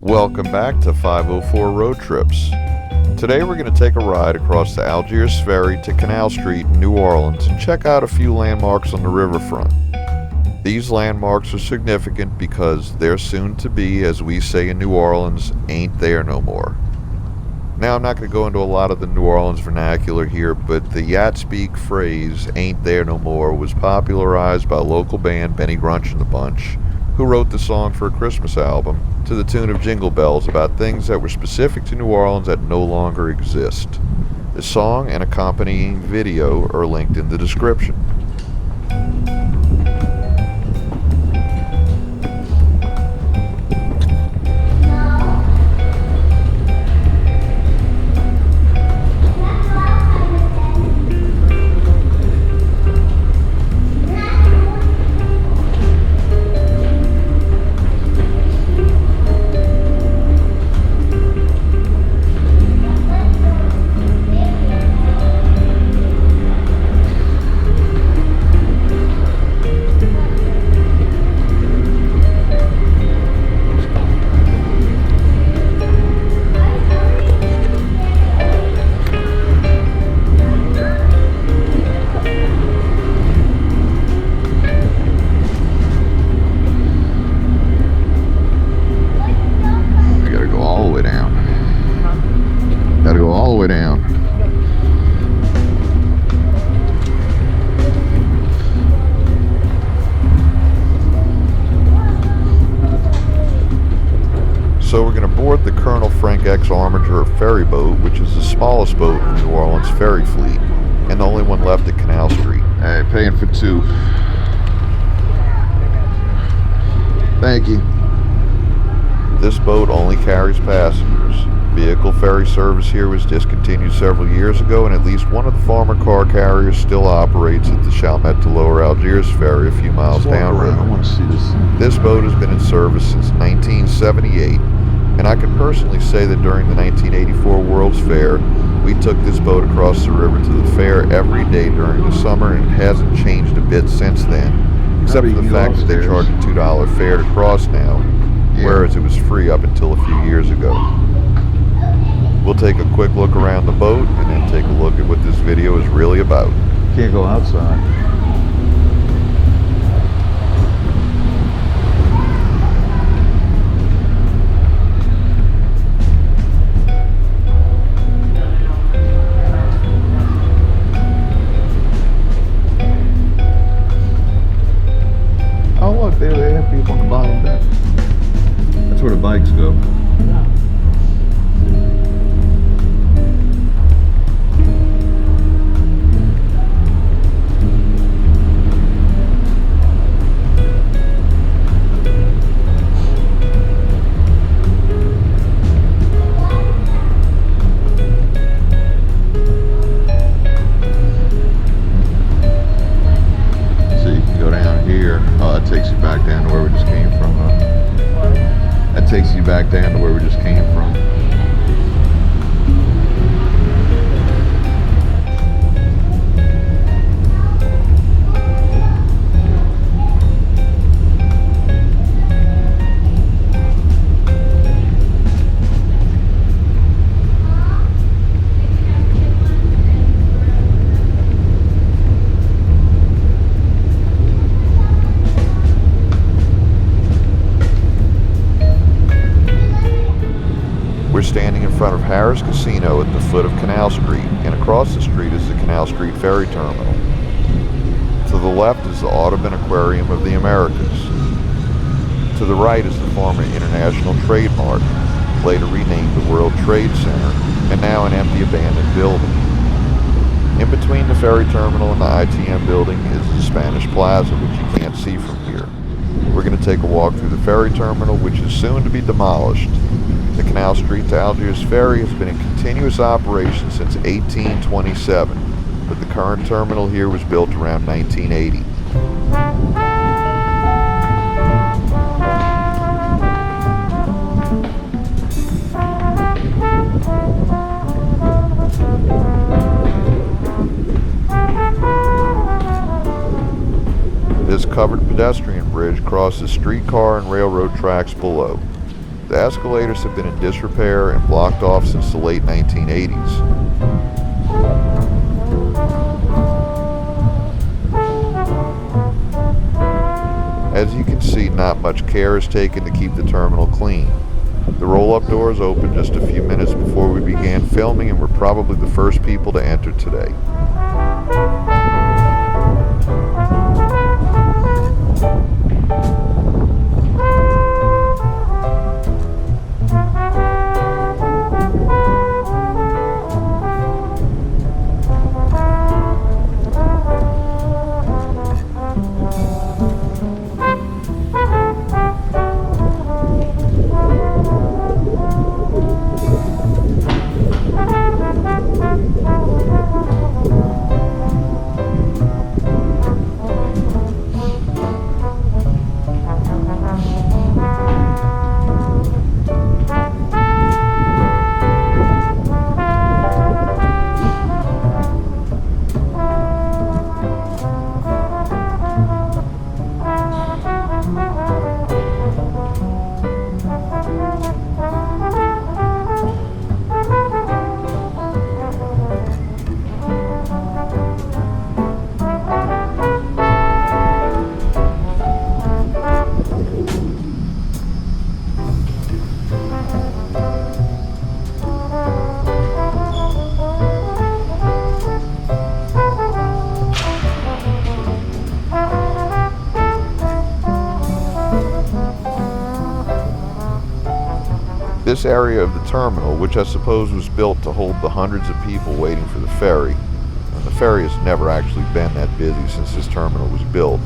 Welcome back to 504 Road Trips. Today we're going to take a ride across the Algiers ferry to Canal Street in New Orleans and check out a few landmarks on the riverfront. These landmarks are significant because they're soon to be, as we say in New Orleans, ain't there no more. Now I'm not going to go into a lot of the New Orleans vernacular here, but the yacht speak phrase, ain't there no more, was popularized by local band Benny Grunch and the Bunch, who wrote the song for a Christmas album to the tune of Jingle Bells about things that were specific to New Orleans that no longer exist. The song and accompanying video are linked in the description. So we're going to board the Colonel Frank X. Armiger ferry boat, which is the smallest boat in the New Orleans ferry fleet, and the only one left at Canal Street. Hey, paying for two. Thank you. This boat only carries passengers. Vehicle ferry service here was discontinued several years ago, and at least one of the former car carriers still operates at the Chalmette to Lower Algiers ferry a few miles downriver. I want to see this. This boat has been in service since 1978, and I can personally say that during the 1984 World's Fair, we took this boat across the river to the fair every day during the summer, and it hasn't changed a bit since then, except for the fact that they charge a $2 fare to cross now, whereas it was free up until a few years ago. We'll take a quick look around the boat and then take a look at what this video is really about. Can't go outside. Oh look, they have people on the bottom deck. That's where the bikes go. Takes you back down to where we just came from. That takes you back down to where we just came from. We're standing in front of Harris Casino at the foot of Canal Street, and across the street is the Canal Street Ferry Terminal. To the left is the Audubon Aquarium of the Americas. To the right is the former International Trade Mart, later renamed the World Trade Center, and now an empty abandoned building. In between the ferry terminal and the ITM building is the Spanish Plaza, which you can't see from here. We're going to take a walk through the ferry terminal, which is soon to be demolished. The Canal Street to Algiers ferry has been in continuous operation since 1827, but the current terminal here was built around 1980. This covered pedestrian bridge crosses streetcar and railroad tracks below. The escalators have been in disrepair and blocked off since the late 1980s. As you can see, not much care is taken to keep the terminal clean. The roll-up doors opened just a few minutes before we began filming and were probably the first people to enter today. This area of the terminal, which I suppose was built to hold the hundreds of people waiting for the ferry, and the ferry has never actually been that busy since this terminal was built,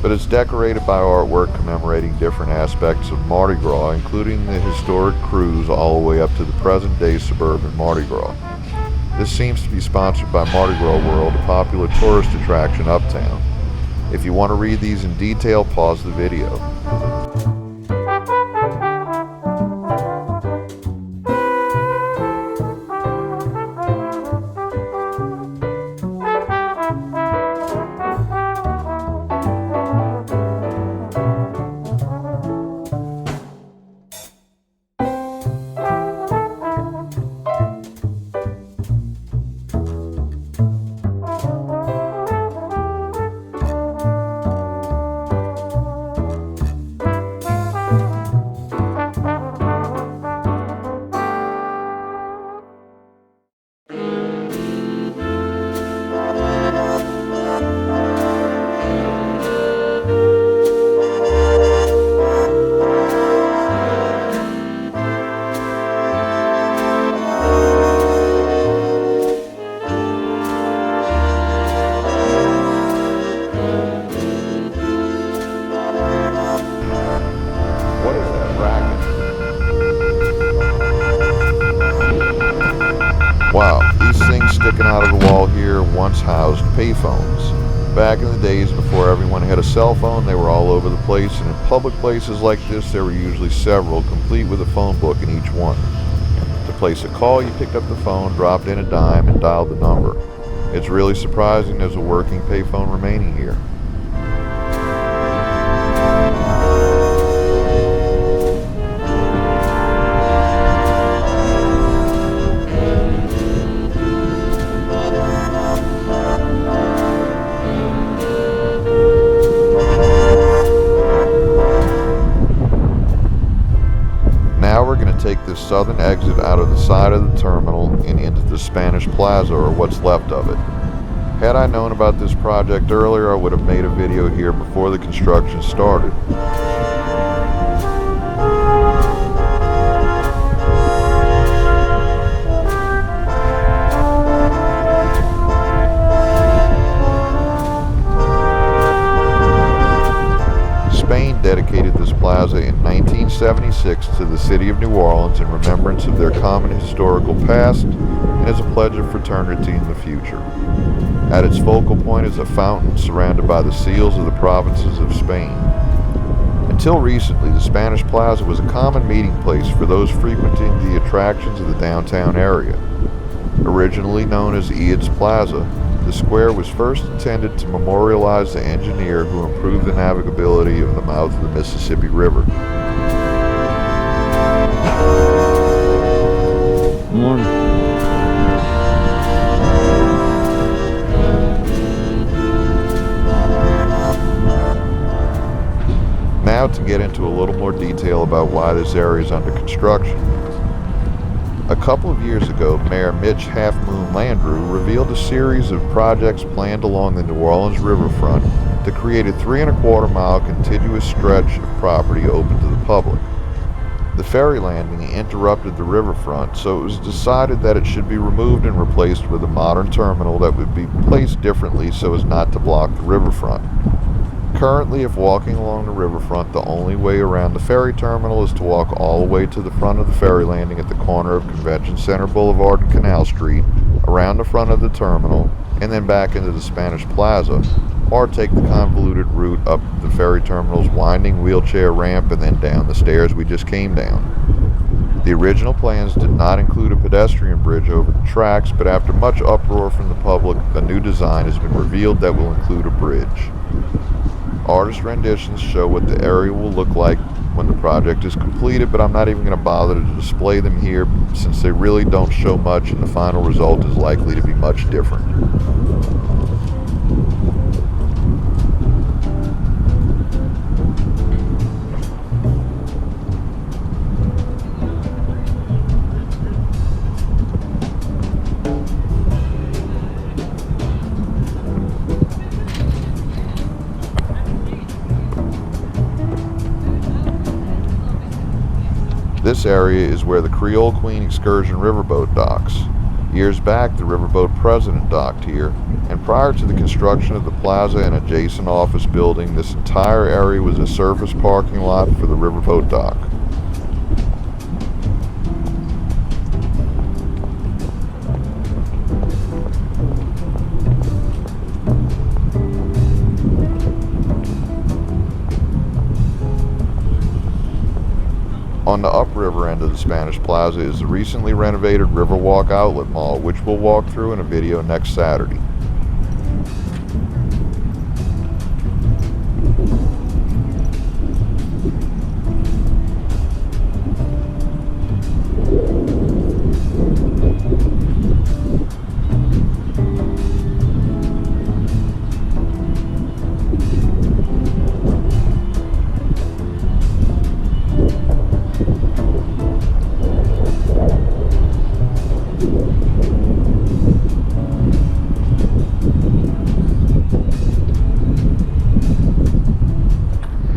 but it's decorated by artwork commemorating different aspects of Mardi Gras, including the historic cruise all the way up to the present-day suburban Mardi Gras. This seems to be sponsored by Mardi Gras World, a popular tourist attraction uptown. If you want to read these in detail, pause the video. Wow, these things sticking out of the wall here once housed payphones. Back in the days before everyone had a cell phone, they were all over the place, and in public places like this there were usually several, complete with a phone book in each one. To place a call, you picked up the phone, dropped in a dime, and dialed the number. It's really surprising there's a working payphone remaining here. Now we're going to take this southern exit out of the side of the terminal and into the Spanish Plaza, or what's left of it. Had I known about this project earlier, I would have made a video here before the construction started. Spain dedicated this plaza in 1976 to the city of New Orleans in remembrance of their common historical past and as a pledge of fraternity in the future. At its focal point is a fountain surrounded by the seals of the provinces of Spain. Until recently, the Spanish Plaza was a common meeting place for those frequenting the attractions of the downtown area. Originally known as Eads Plaza, the square was first intended to memorialize the engineer who improved the navigability of the mouth of the Mississippi River. about why this area is under construction. A couple of years ago, Mayor Mitch Half Moon Landrieu revealed a series of projects planned along the New Orleans riverfront to create a 3¼ mile contiguous stretch of property open to the public. The ferry landing interrupted the riverfront, so it was decided that it should be removed and replaced with a modern terminal that would be placed differently so as not to block the riverfront. Currently, if walking along the riverfront, the only way around the ferry terminal is to walk all the way to the front of the ferry landing at the corner of Convention Center Boulevard and Canal Street, around the front of the terminal, and then back into the Spanish Plaza, or take the convoluted route up the ferry terminal's winding wheelchair ramp and then down the stairs we just came down. The original plans did not include a pedestrian bridge over the tracks, but after much uproar from the public, a new design has been revealed that will include a bridge. Artist renditions show what the area will look like when the project is completed, but I'm not even going to bother to display them here since they really don't show much and the final result is likely to be much different. This area is where the Creole Queen Excursion riverboat docks. Years back, the riverboat president docked here, and prior to the construction of the plaza and adjacent office building, this entire area was a surface parking lot for the riverboat dock. On the upriver end of the Spanish Plaza is the recently renovated Riverwalk Outlet Mall, which we'll walk through in a video next Saturday.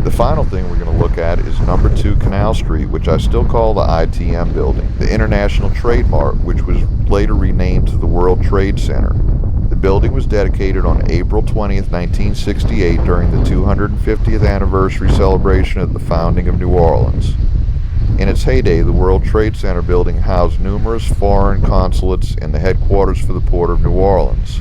The final thing we're going to look at is number 2 Canal Street, which I still call the ITM building, the International Trade Mart, which was later renamed to the World Trade Center. The building was dedicated on April 20th, 1968 during the 250th anniversary celebration of the founding of New Orleans. In its heyday, the World Trade Center building housed numerous foreign consulates and the headquarters for the Port of New Orleans.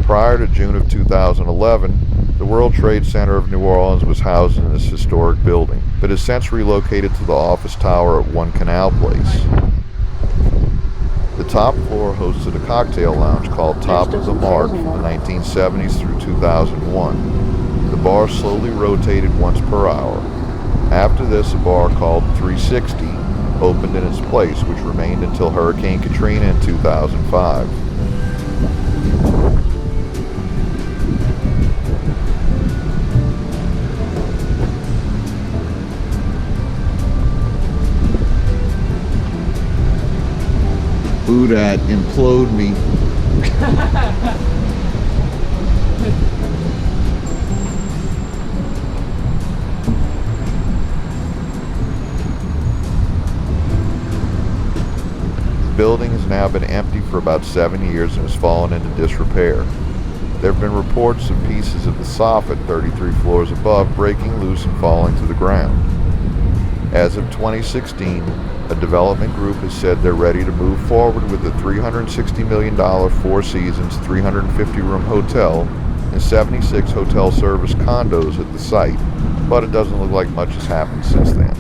Prior to June of 2011, the World Trade Center of New Orleans was housed in this historic building, but has since relocated to the office tower at One Canal Place. The top floor hosted a cocktail lounge called Top of the Mart from the 1970s through 2001. The bar slowly rotated once per hour. After this, a bar called 360 opened in its place, which remained until Hurricane Katrina in 2005. Ooh, that implode me. The building has now been empty for about 7 years and has fallen into disrepair. There have been reports of pieces of the soffit 33 floors above breaking loose and falling to the ground. As of 2016, a development group has said they're ready to move forward with the $360 million Four Seasons 350-room hotel and 76 hotel service condos at the site, but it doesn't look like much has happened since then.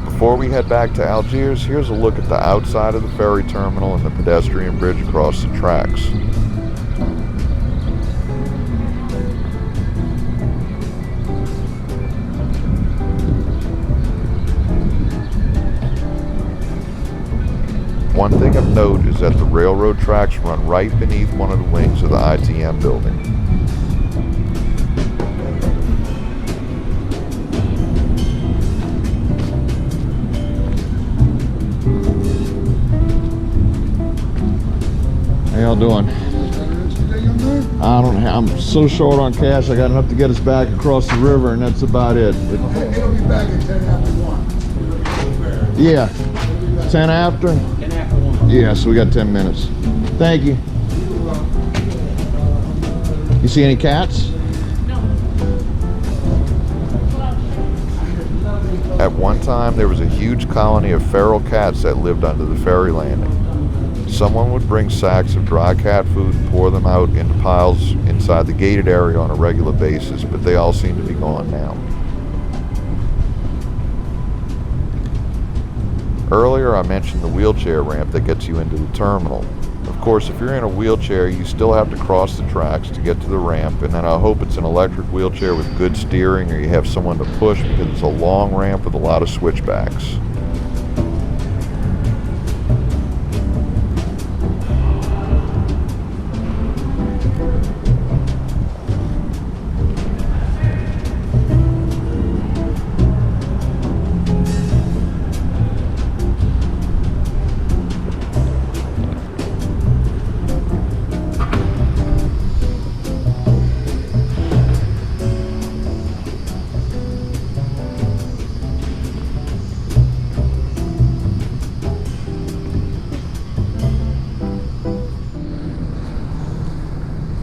Before we head back to Algiers, here's a look at the outside of the ferry terminal and the pedestrian bridge across the tracks. One thing of note is that the railroad tracks run right beneath one of the wings of the ITM building. y'all doing? I don't have, I'm so short on cash. I got enough to get us back across the river, and that's about it. But, It'll be back at 10 after 1. yeah, 10 after? 10 after 1. Yeah, so we got 10 minutes. Thank you. You see any cats? At one time, there was a huge colony of feral cats that lived under the ferry landing. Someone would bring sacks of dry cat food and pour them out into piles inside the gated area on a regular basis, but they all seem to be gone now. Earlier, I mentioned the wheelchair ramp that gets you into the terminal. Of course, if you're in a wheelchair, you still have to cross the tracks to get to the ramp, and then I hope it's an electric wheelchair with good steering, or you have someone to push, because it's a long ramp with a lot of switchbacks.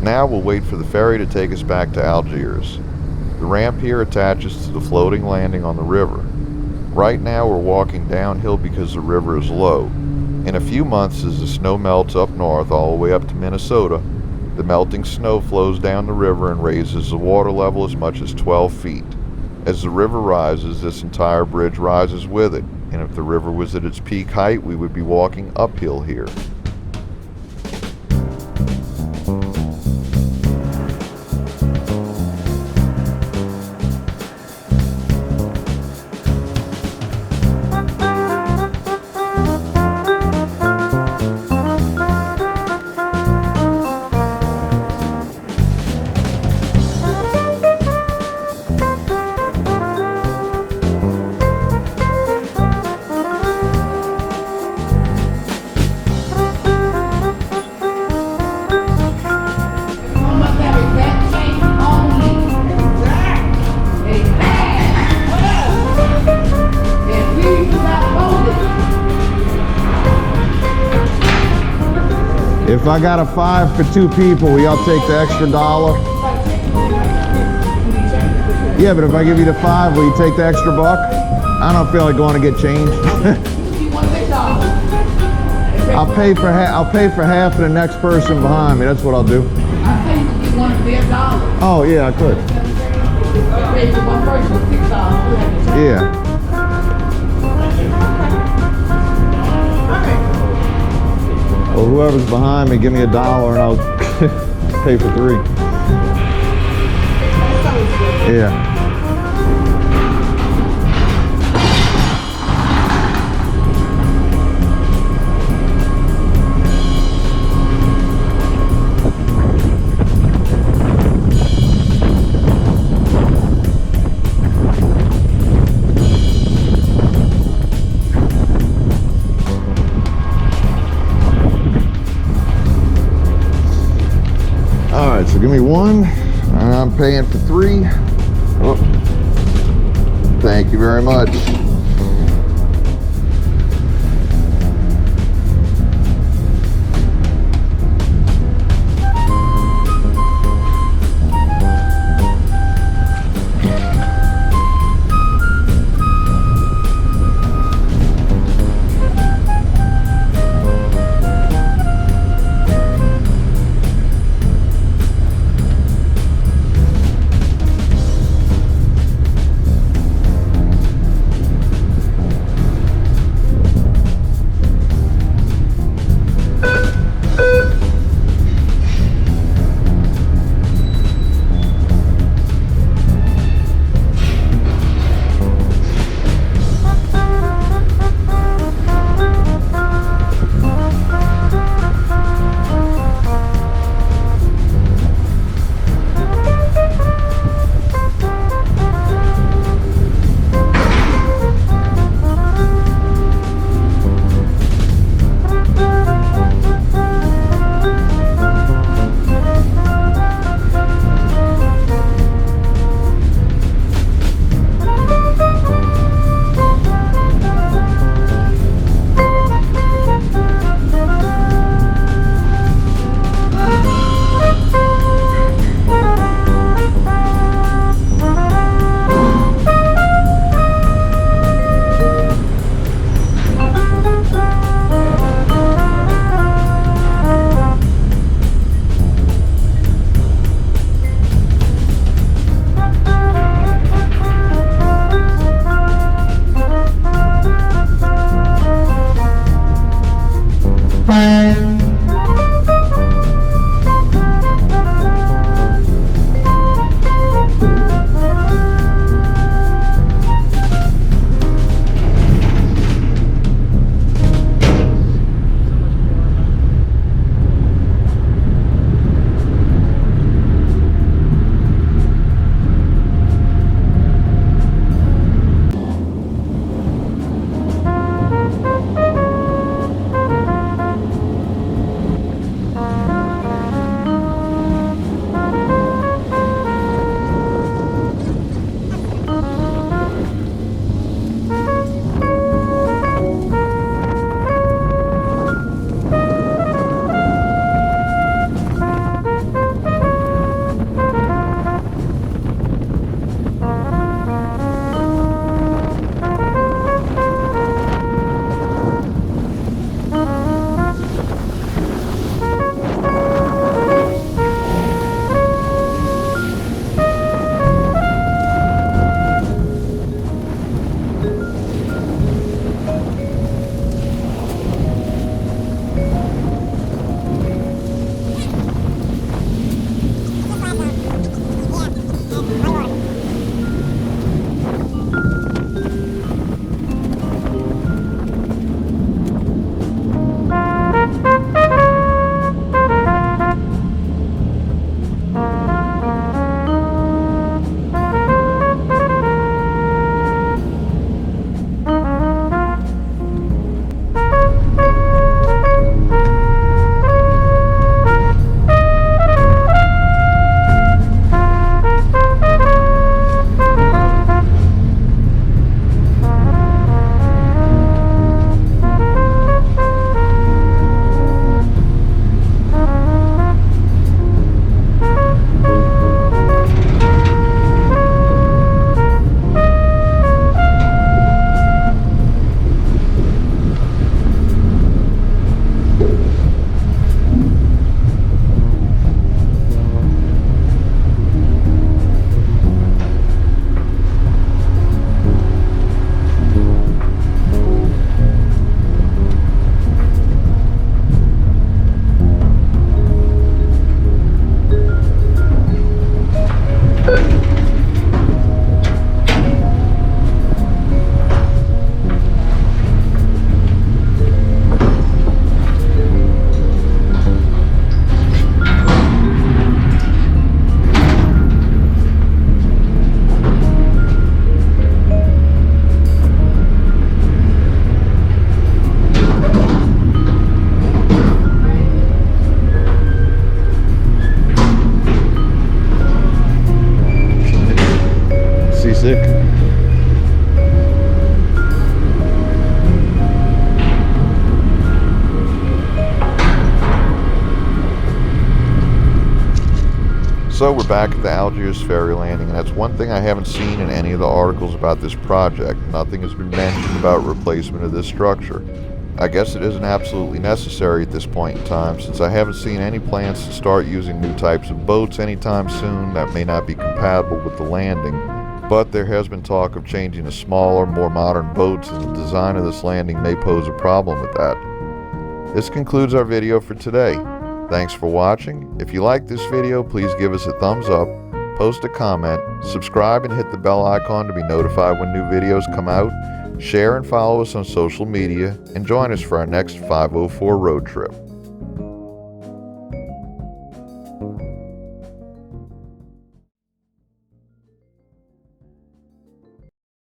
Now we'll wait for the ferry to take us back to Algiers. The ramp here attaches to the floating landing on the river. Right now we're walking downhill because the river is low. In a few months, as the snow melts up north all the way up to Minnesota, the melting snow flows down the river and raises the water level as much as 12 feet. As the river rises, this entire bridge rises with it, and if the river was at its peak height, we would be walking uphill here. If I got a 5 for 2 people, will y'all take the extra $1? Yeah, but if I give you the 5, will you take the extra $1? I don't feel like going to get change. I'll pay for half of the next person behind me. That's what I'll do. I think you want to be $1. Oh yeah, I could. Pay for one person $6. Yeah. Well, whoever's behind me, give me $1 and I'll pay for 3. Yeah. So give me 1, and I'm paying for 3. Oh, thank you very much. So we're back at the Algiers ferry landing, and that's one thing I haven't seen in any of the articles about this project. Nothing has been mentioned about replacement of this structure. I guess it isn't absolutely necessary at this point in time, since I haven't seen any plans to start using new types of boats anytime soon that may not be compatible with the landing. But there has been talk of changing to smaller, more modern boats, and the design of this landing may pose a problem with that. This concludes our video for today. Thanks for watching. If you like this video, please give us a thumbs up, post a comment, subscribe and hit the bell icon to be notified when new videos come out, share and follow us on social media, and join us for our next 504 road trip.